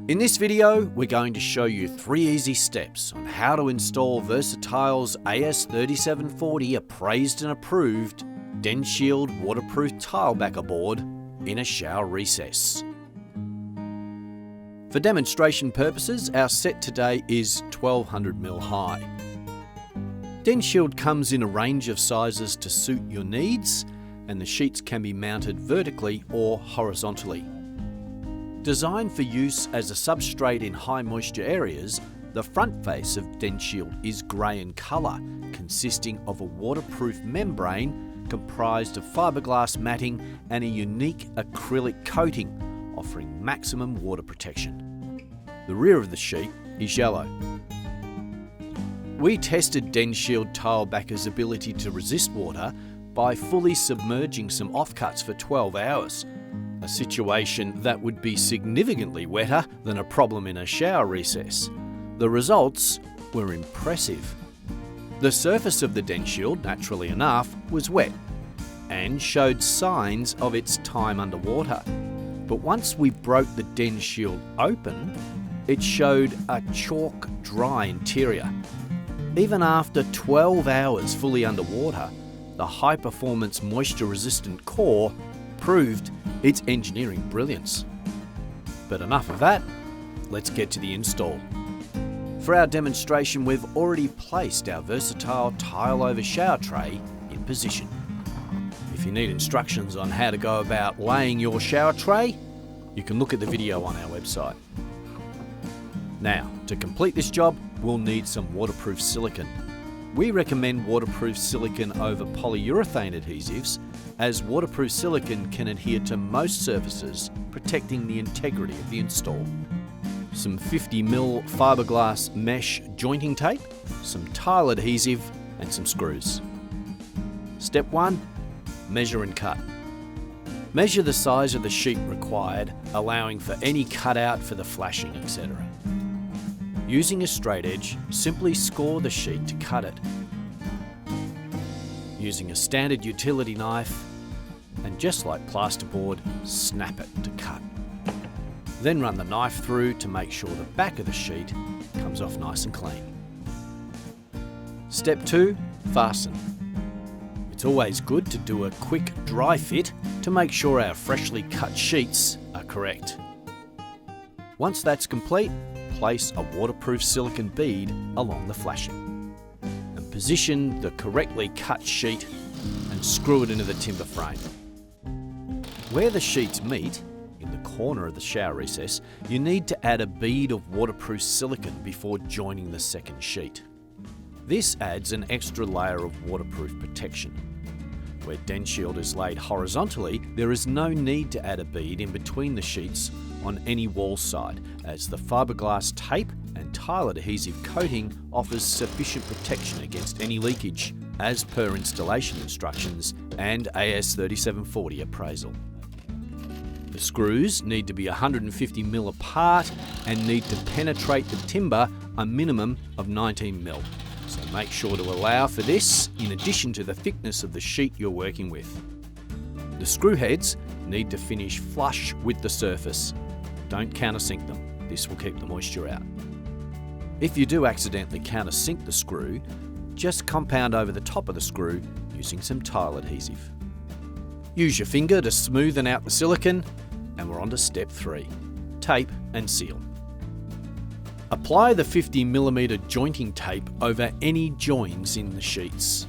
In this video, we're going to show you 3 easy steps on how to install Versatile's AS3740 appraised and approved DensShield waterproof tile backer board in a shower recess. For demonstration purposes, our set today is 1200mm high. DensShield comes in a range of sizes to suit your needs, and the sheets can be mounted vertically or horizontally. Designed for use as a substrate in high moisture areas, the front face of DensShield is grey in colour, consisting of a waterproof membrane comprised of fibreglass matting and a unique acrylic coating, offering maximum water protection. The rear of the sheet is yellow. We tested DensShield Tile Backer's ability to resist water by fully submerging some offcuts for 12 hours. A situation that would be significantly wetter than a problem in a shower recess. The results were impressive. The surface of the DensShield, naturally enough, was wet and showed signs of its time underwater. But once we broke the DensShield open, it showed a chalk dry interior. Even after 12 hours fully underwater, the high-performance moisture-resistant core proved its engineering brilliance. But enough of that, let's get to the install. For our demonstration, we've already placed our versatile tile over shower tray in position. If you need instructions on how to go about laying your shower tray, you can look at the video on our website. Now, to complete this job, we'll need some waterproof silicone. We recommend waterproof silicone over polyurethane adhesives, as waterproof silicone can adhere to most surfaces, protecting the integrity of the install. Some 50mm fibreglass mesh jointing tape, some tile adhesive, and some screws. Step 1. Measure and cut. Measure the size of the sheet required, allowing for any cutout for the flashing, etc. Using a straight edge, simply score the sheet to cut it. Using a standard utility knife, and just like plasterboard, snap it to cut. Then run the knife through to make sure the back of the sheet comes off nice and clean. Step 2. Fasten. It's always good to do a quick dry fit to make sure our freshly cut sheets are correct. Once that's complete, place a waterproof silicone bead along the flashing and position the correctly cut sheet and screw it into the timber frame. Where the sheets meet, in the corner of the shower recess, you need to add a bead of waterproof silicone before joining the second sheet. This adds an extra layer of waterproof protection. Where DensShield is laid horizontally, there is no need to add a bead in between the sheets on any wall side, as the fiberglass tape and tile adhesive coating offers sufficient protection against any leakage, as per installation instructions and AS3740 appraisal. The screws need to be 150mm apart and need to penetrate the timber a minimum of 19mm. So make sure to allow for this in addition to the thickness of the sheet you're working with. The screw heads need to finish flush with the surface. Don't countersink them, this will keep the moisture out. If you do accidentally countersink the screw, just compound over the top of the screw using some tile adhesive. Use your finger to smoothen out the silicone, and we're on to step 3, tape and seal. Apply the 50mm jointing tape over any joins in the sheets.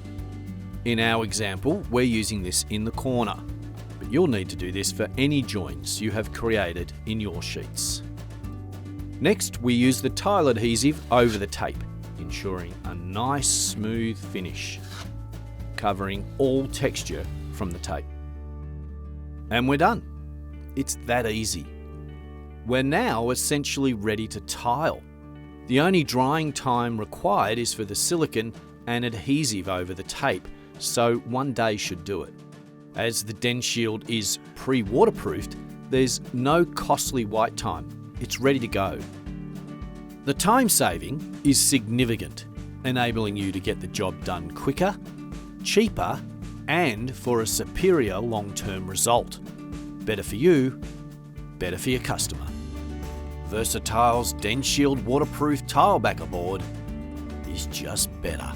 In our example, we're using this in the corner, but you'll need to do this for any joins you have created in your sheets. Next, we use the tile adhesive over the tape, ensuring a nice smooth finish, covering all texture from the tape. And we're done. It's that easy. We're now essentially ready to tile. The only drying time required is for the silicone and adhesive over the tape, so 1 day should do it. As the DensShield is pre-waterproofed, there's no costly wait time. It's ready to go. The time saving is significant, enabling you to get the job done quicker, cheaper, and for a superior long-term result. Better for you, better for your customer. Versatile's DensShield waterproof tile backer board is just better.